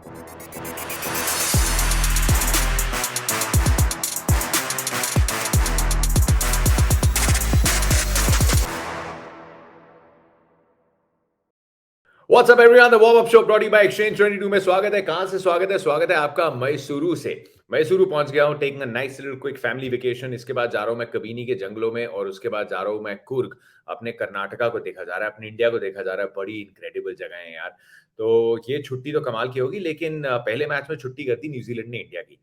WhatsApp everyone, the warm up show brought you by exchange 22 में स्वागत है। कहां से स्वागत है? स्वागत है आपका मैसूरू से। मैसूरू पहुंच गया हूं, taking a nice little quick family vacation. इसके बाद जा रहा हूं मैं कबीनी के जंगलों में और उसके बाद जा रहा हूं मैं कुर्ग। अपने कर्नाटका को देखा जा रहा है, अपने इंडिया को देखा जा रहा है। बड़ी इनक्रेडिबल जगह है यार। तो ये छुट्टी तो कमाल की होगी, लेकिन पहले मैच में छुट्टी कर दी न्यूजीलैंड ने इंडिया की।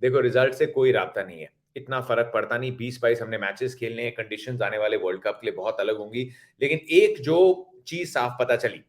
देखो, रिजल्ट से कोई राब्ता नहीं है, इतना फर्क पड़ता नहीं। 20-22 हमने मैचेस खेलने हैं, कंडीशंस आने वाले वर्ल्ड कप के लिए बहुत अलग होंगी। लेकिन एक जो चीज साफ पता चली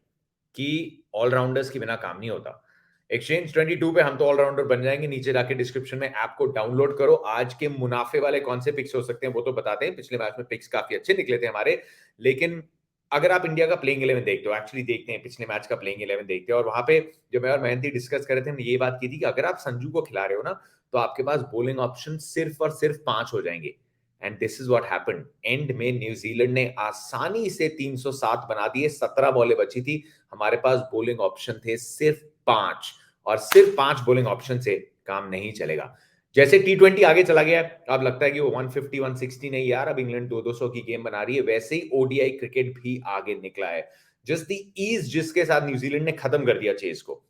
कि ऑलराउंडर्स के बिना काम नहीं होता। एक्सचेंज 22 पे हम तो ऑलराउंडर बन जाएंगे। नीचे जाके डिस्क्रिप्शन में ऐप को डाउनलोड करो। आज के मुनाफे वाले कौन से पिक्स हो सकते हैं वो तो बताते हैं। पिछले मैच में पिक्स काफी अच्छे निकले थे हमारे। लेकिन अगर आप इंडिया का प्लेइंग 11 देखते हो, एक्चुअली देखते हैं, पिछले मैच का प्लेइंग 11 देखते हैं, और वहां पे जो मैं और मेहनती डिस्कस कर रहे थे, हमने ये बात की थी कि अगर आप संजू को खिला रहे हो ना, तो आपके पास बॉलिंग ऑप्शन सिर्फ और सिर्फ 5 हो जाएंगे। And this is what happened. And में न्यूजीलैंड ने आसानी से 307 बना दिए। 17 बॉलें बची थी, हमारे पास बॉलिंग ऑप्शन थे सिर्फ 5, और सिर्फ 5 बॉलिंग ऑप्शन से काम नहीं चलेगा। जैसे T20 आगे चला गया, अब लगता है कि वो 150 160 नहीं यार, अब इंग्लैंड 200 की गेम बना रही है। वैसे ही ओडीआई क्रिकेट भी आगे निकला है। जस्ट द ईज जिसके साथ न्यूजीलैंड ने खत्म कर दिया चेस को।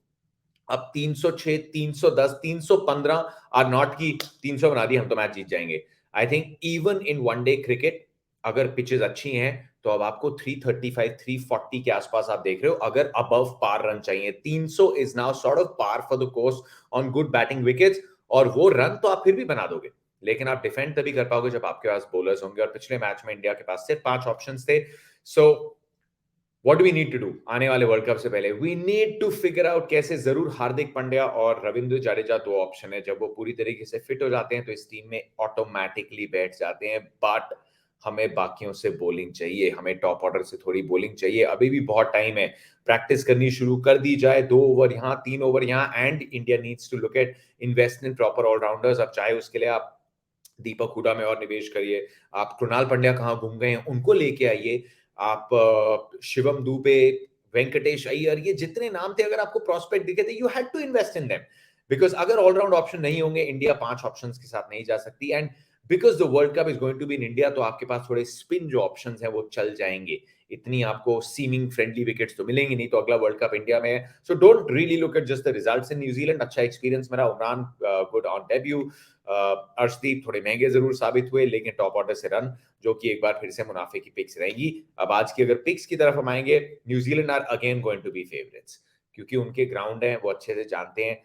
अब 306, 310, 315 आर नॉट की 300 बना दी, हम तो मैच जीत जाएंगे। I think even in one day cricket अगर पिचेस अच्छी हैं तो अब आपको 335, 340 के आसपास आप देख रहे हो, अगर अबव पार रन चाहिए। 300 is now sort of par for the course on good batting wickets. और वो रन तो आप फिर भी बना दोगे, लेकिन आप डिफेंड तभी कर पाओगे जब आपके पास बॉलर्स होंगे। और पिछले मैच में इंडिया के पास सिर्फ 5 ऑप्शंस थे। So what do we need to do? आने वाले वर्ल्ड कप से पहले we need to figure out कैसे। जरूर हार्दिक पांड्या और रविंद्र जडेजा 2 ऑप्शन है। जब वो पूरी तरीके से फिट हो जाते हैं तो इस टीम में ऑटोमेटिकली बैठ जाते हैं। बट हमें बाकियों से बॉलिंग चाहिए, हमें टॉप ऑर्डर से थोड़ी बॉलिंग चाहिए। अभी भी बहुत टाइम है, प्रैक्टिस करनी शुरू कर दी जाए। 2 ओवर यहाँ, 3 ओवर यहाँ, and India needs to look at invest in proper allrounders. अब चाहे उसके लिए आप दीपक हुडा में और निवेश करिए, आप कृणाल पंड्या कहाँ घूम गए हैं उनको लेके आइए, आप शिवम दुबे, वेंकटेश अय्यर, ये जितने नाम थे, अगर आपको प्रॉस्पेक्ट दिखे थे, you had to invest in them. Because अगर ऑलराउंड ऑप्शन नहीं होंगे, इंडिया 5 ऑप्शंस के साथ नहीं जा सकती। And because the World Cup is going to be in India, तो आपके पास थोड़े स्पिन जो ऑप्शंस हैं वो चल जाएंगे। इतनी आपको सीमिंग फ्रेंडली विकेट्स तो मिलेंगी नहीं, तो अगला वर्ल्ड कप इंडिया में है। So don't really look at just the results in New Zealand. अच्छा एक्सपीरियंस मेरा, Umran good on debut, Arshdeep थोड़े महंगे जरूर साबित हुए, लेकिन टॉप ऑर्डर से रन, जो कि एक बार फिर से मुनाफे की पिक्स रहेंगी। अब आज की अगर पिक्स की तरफ हम आएंगे, New Zealand are again going to be favourites, क्योंकि उनके ग्राउंड है, वो अच्छे से जानते हैं।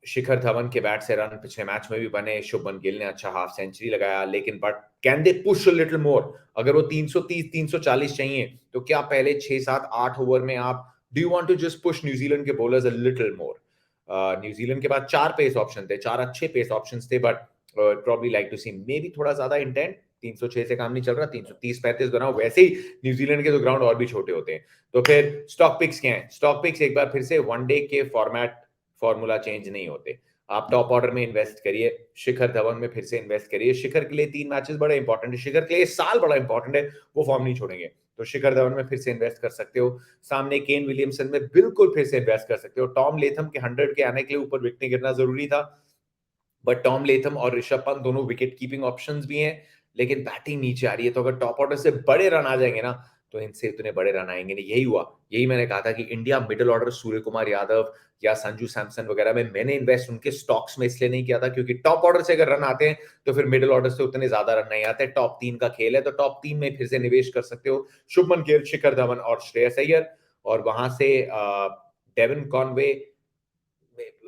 शिखर धवन के बैट से रन पिछले मैच में भी बने। शुभमन गिल ने अच्छा हाफ सेंचुरी लगाया, लेकिन but can they push a little मोर? अगर वो 330 340 चाहिए, तो क्या पहले 6 7 8 ओवर में आप do you want to just push New Zealand के bowlers a little more? New Zealand के पास 4 पेस ऑप्शन थे, 4 अच्छे पेस ऑप्शन थे, but probably like to see maybe थोड़ा ज्यादा इंटेंट। 306 से काम नहीं चल रहा, 330 35 बनाओ। वैसे ही न्यूजीलैंड के तो ग्राउंड और भी छोटे होते हैं। तो फिर स्टॉक पिक्स क्या है? स्टॉक पिक्स एक बार फिर से वनडे के फॉर्मेट फॉर्मूला चेंज नहीं होते। आप टॉप ऑर्डर में इन्वेस्ट करिए, शिखर धवन में फिर से इन्वेस्ट करिए। शिखर के लिए 3 मैचेस बड़े इंपॉर्टेंट है, शिखर के लिए साल बड़ा इंपॉर्टेंट है, वो फॉर्म नहीं छोड़ेंगे। तो शिखर धवन में फिर से इन्वेस्ट कर सकते हो। सामने केन विलियमसन में बिल्कुल फिर से इन्वेस्ट कर सकते हो। टॉम लेथम के 100 के आने के लिए ऊपर विकेट गिरना जरूरी था, बट टॉम लेथम और ऋषभ पंत दोनों विकेट कीपिंग ऑप्शंस भी हैं, लेकिन बैटिंग नीचे आ रही है। तो अगर टॉप ऑर्डर से बड़े रन आ जाएंगे ना, तो इनसे इतने बड़े रन आएंगे नहीं। यही हुआ, यही मैंने कहा था कि India middle order Surya Kumar Yadav या संजू सैमसन वगैरह में मैंने इन्वेस्ट उनके स्टॉक्स में इसलिए नहीं किया था, क्योंकि टॉप ऑर्डर से अगर रन आते हैं तो फिर मिडिल ऑर्डर से उतने ज्यादा रन नहीं आते। टॉप 3 का खेल है, तो टॉप 3 में फिर से निवेश कर सकते हो। शुभमन गिल, शिखर धवन और श्रेयस अय्यर, और वहां से डेविन कॉनवे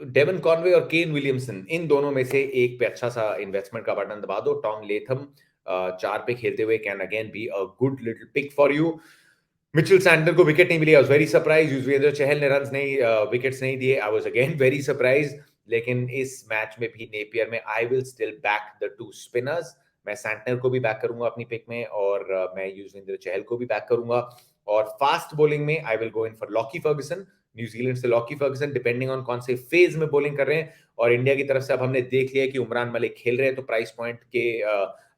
डेवन कॉनवे और केन विलियमसन, इन दोनों में से एक पे अच्छा सा इन्वेस्टमेंट का बटन दबा दो। टॉम लेथम 4 पे खेलते हुए can again be a good little pick for you. Mitchell Santner को विकेट नहीं मिली, I was very surprise. Yuzvendra Chahal ने रन्स नहीं, विकेट्स नहीं दिए, I was again very surprise. लेकिन इस मैच में भी नेपियर में I will still back the 2 spinners. मैं सैंटनर को भी बैक करूंगा अपनी पिक में, और मैं युजवेंद्र चहल को भी बैक करूंगा। और फास्ट बॉलिंग में I will go in for Lockie Ferguson, New Zealand से लॉकी फर्गुसन, डिपेंडिंग ऑन कौन से फेज में बॉलिंग कर रहे हैं। और इंडिया की तरफ से अब हमने देख लिया कि उमरान मलिक खेल रहे हैं, तो प्राइस पॉइंट के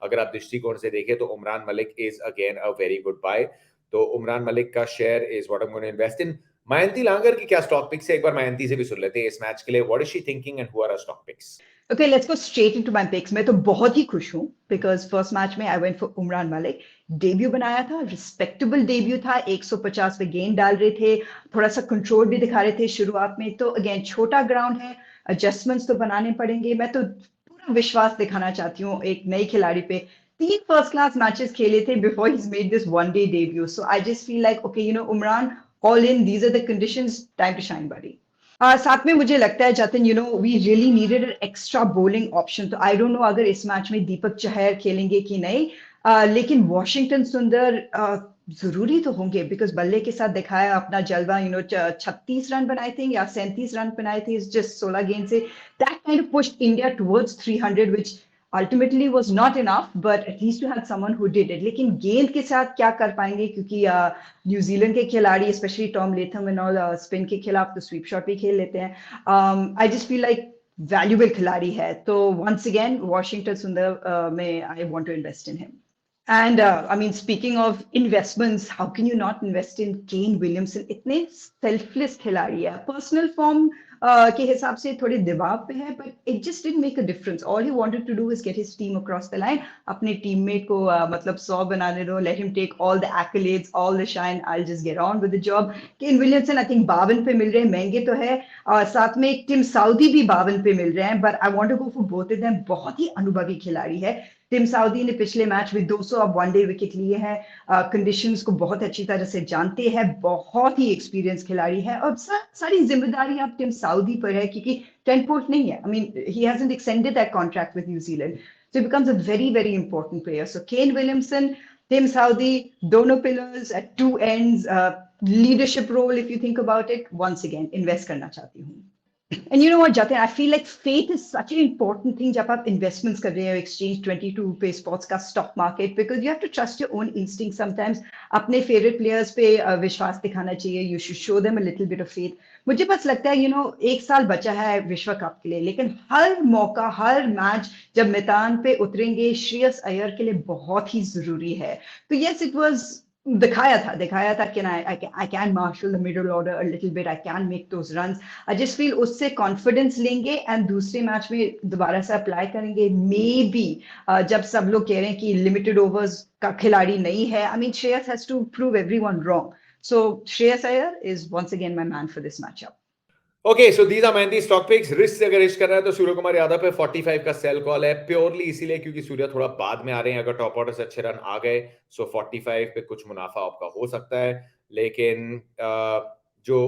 अगर आप दृष्टिकोण से देखें तो Umran Malik is again a very good buy. तो उमरान मलिक का share is what I am going to invest in. Mayanti Langer की क्या स्टॉक पिक्स है, एक बार मयंती से भी सुन लेते हैं इस मैच के लिए. What is she thinking and who are her stock picks? Okay, let's go straight into my picks. मैं तो बहुत ही खुश हूँ because first match में I went for Umran Malik. Debut बनाया था, रिस्पेक्टेबल डेब्यू था, 150 पे गेंद डाल रहे थे, थोड़ा सा कंट्रोल भी दिखा रहे थे शुरुआत में. तो अगेन छोटा ग्राउंड है, एडजस्टमेंट्स तो बनाने पड़ेंगे. मैं तो पूरा विश्वास दिखाना चाहती हूँ एक नई खिलाड़ी पे. 3 फर्स्ट क्लास मैचेस खेले थे before he's made this one day debut. So I just feel like okay, Umran, all in, these are the conditions, time to shine, buddy. साथ में मुझे लगता है Jatin, we really needed an extra bowling option. तो I don't know अगर इस match में दीपक चहर खेलेंगे कि नहीं. लेकिन वॉशिंगटन सुंदर जरूरी तो होंगे बिकॉज बल्ले के साथ दिखाया अपना जलवा. 36 रन बनाए थे या 37 रन बनाए थे जस्ट 16 गेंद से. That kind of pushed India towards 300 which ultimately was not enough, but at least you had someone who did it. लेकिन गेंद के साथ क्या कर पाएंगे, क्योंकि न्यूजीलैंड के खिलाड़ी specially Tom Latham and all spin के खिलाफ तो स्वीप शॉट भी खेल लेते हैं. I just feel like valuable खिलाड़ी है. तो वंस अगेन वॉशिंगटन सुंदर में I want to invest in him. And I mean, speaking of investments, how can you not invest in Kane Williamson? इतने selfless खिलाड़ी है. Personal form के हिसाब से थोड़े दबाव पे है, but it just didn't make a difference. All he wanted to do is get his team across the line. अपने teammate को मतलब 100 बनाने दो. Let him take all the accolades, all the shine. I'll just get on with the job. Kane Williamson, I think 52 पे मिल रहे हैं, महंगे तो है. साथ में टिम साउदी भी 52 पे मिल रहे हैं, but I want to go for both of them. बहुत ही अनुभवी खिलाड़ी है. टिम साउदी ने पिछले मैच में 200 अब वनडे विकेट लिए हैं. कंडीशंस को बहुत अच्छी तरह से जानते हैं, बहुत ही एक्सपीरियंस खिलाड़ी है. और सारी जिम्मेदारी अब टिम साउदी पर है क्योंकि 10 पोर्ट नहीं है. I mean he hasn't extended that contract with New Zealand, so it becomes a very very important player. So Kane Williamson, Tim Southee, दोनों pillars at two ends, leadership role if you think about it. Once again invest करना चाहती हूँ. And you know what, Jatin, I feel like faith is such an important thing जब आप investments कर रहे हो exchange 22 पे sports का stock market, because you have to trust your own instinct sometimes. अपने favorite players पे विश्वास दिखाना चाहिए. You should show them a little bit of faith. मुझे बस लगता है एक साल बचा है विश्व कप के लिए, लेकिन हर मौका, हर मैच जब मैदान पे उतरेंगे श्रेयस अय्यर के लिए बहुत ही जरूरी है. तो yes, it was दिखाया था कि I can marshal the middle order a little bit, I can make those runs. I just feel उससे कॉन्फिडेंस लेंगे एंड दूसरे मैच में दोबारा से अप्लाई करेंगे. मे बी जब सब लोग कह रहे हैं कि लिमिटेड ओवर्स का खिलाड़ी नहीं है, I mean Shreyas has to prove everyone wrong. So Shreyas Iyer is once again my man for this matchup. Okay, so these are Mayanti stock picks. Risk से अगर रिस्क कर रहा है तो सूर्य कुमार यादव पे 45 का सेल कॉल है, प्योरली इसीलिए क्योंकि सूर्य थोड़ा बाद में आ रहे हैं. अगर टॉप ऑर्डर से अच्छे रन आ गए सो 45 पे कुछ मुनाफा आपका हो सकता है. लेकिन जो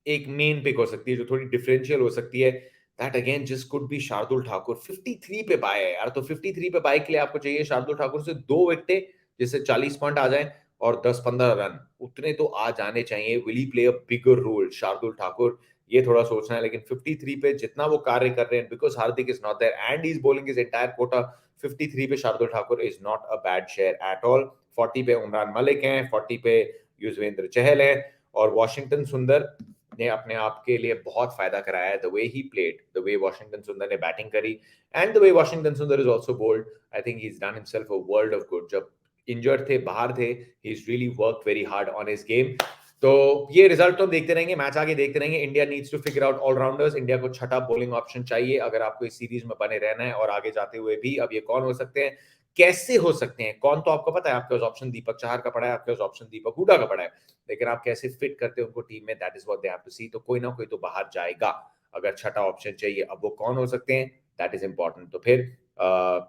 एक मेन पिक हो सकती है, जो थोड़ी डिफरेंशियल हो सकती है, that again just could be Shardul Thakur. 53 पे बाय है यार, तो 53 पे बाय के लिए आपको चाहिए शार्दुल ठाकुर से 2 विकेटें जिससे 40 पॉइंट आ जाए और 10-15 रन उतने तो आ जाने चाहिए. Will he play a bigger role Shardul Thakur, ये थोड़ा सोचना है. लेकिन 53 पे जितना वो कार्य कर रहे हैं, because Hardik is not there and he is bowling his entire quota, 53 पे Shardul Thakur is not a bad share at all. 40 पे उमरान मलिक हैं, 40 पे युजवेंद्र चहल है, और वॉशिंगटन सुंदर ने अपने आप के लिए बहुत फायदा कराया है. The way he played, the way Washington Sundar ने बैटिंग करी, and the way Washington Sundar is also bowled. I think he is done himself a world of good. जब इंजर्ड थे, बाहर थे, he is really worked very hard on his game. तो ये result तो देखते रहेंगे, मैच आगे देखते रहेंगे. India needs to figure out allrounders. India को छठा बॉलिंग ऑप्शन चाहिए अगर आपको इस सीरीज में बने रहना है और आगे जाते हुए भी. अब ये कौन हो सकते हैं, कैसे हो सकते हैं, कौन तो आपको पता है. आपके पास ऑप्शन दीपक चहर का पड़ा है, आपके पास ऑप्शन दीपक हुडा का पड़ा है, लेकिन आप कैसे फिट करते हैं उनको टीम में, that is what they have to see. तो कोई ना कोई तो बाहर जाएगा अगर छठा ऑप्शन चाहिए. अब वो कौन हो सकते हैं, दैट इज इंपॉर्टेंट. तो फिर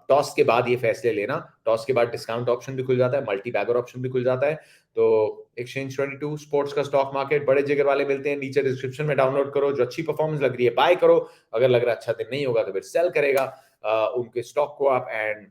टॉस के बाद ये फैसले लेना. टॉस के बाद डिस्काउंट ऑप्शन भी खुल जाता है, मल्टी बैगर ऑप्शन भी खुल जाता है. तो एक्सचेंज 22 स्पोर्ट्स का स्टॉक मार्केट, बड़े जिगर वाले मिलते हैं. नीचे डिस्क्रिप्शन में डाउनलोड करो. जो अच्छी परफॉर्मेंस लग रही है बाय करो, अगर लग रहा है अच्छा दिन नहीं होगा तो फिर सेल करेगा उनके स्टॉक को आप. एंड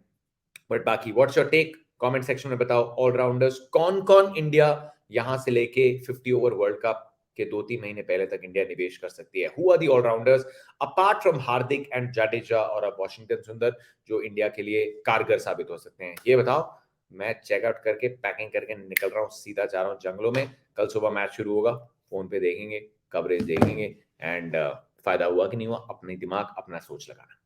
बट बाकी what's your take, comment section में बताओ. ऑलराउंडर्स कौन कौन इंडिया यहां से लेके 50 ओवर वर्ल्ड कप के 2-3 महीने पहले तक इंडिया निवेश कर सकती है. Who are the allrounders apart from Hardik and Jadeja और अब वॉशिंगटन सुंदर, जो इंडिया के लिए कारगर साबित हो सकते हैं, ये बताओ. मैं चेकआउट करके पैकिंग करके निकल रहा हूँ, सीधा जा रहा हूँ जंगलों में. कल सुबह मैच शुरू होगा, फोन पे देखेंगे, कवरेज देखेंगे, एंड फायदा हुआ कि नहीं हुआ, अपनी दिमाग अपना सोच लगाना.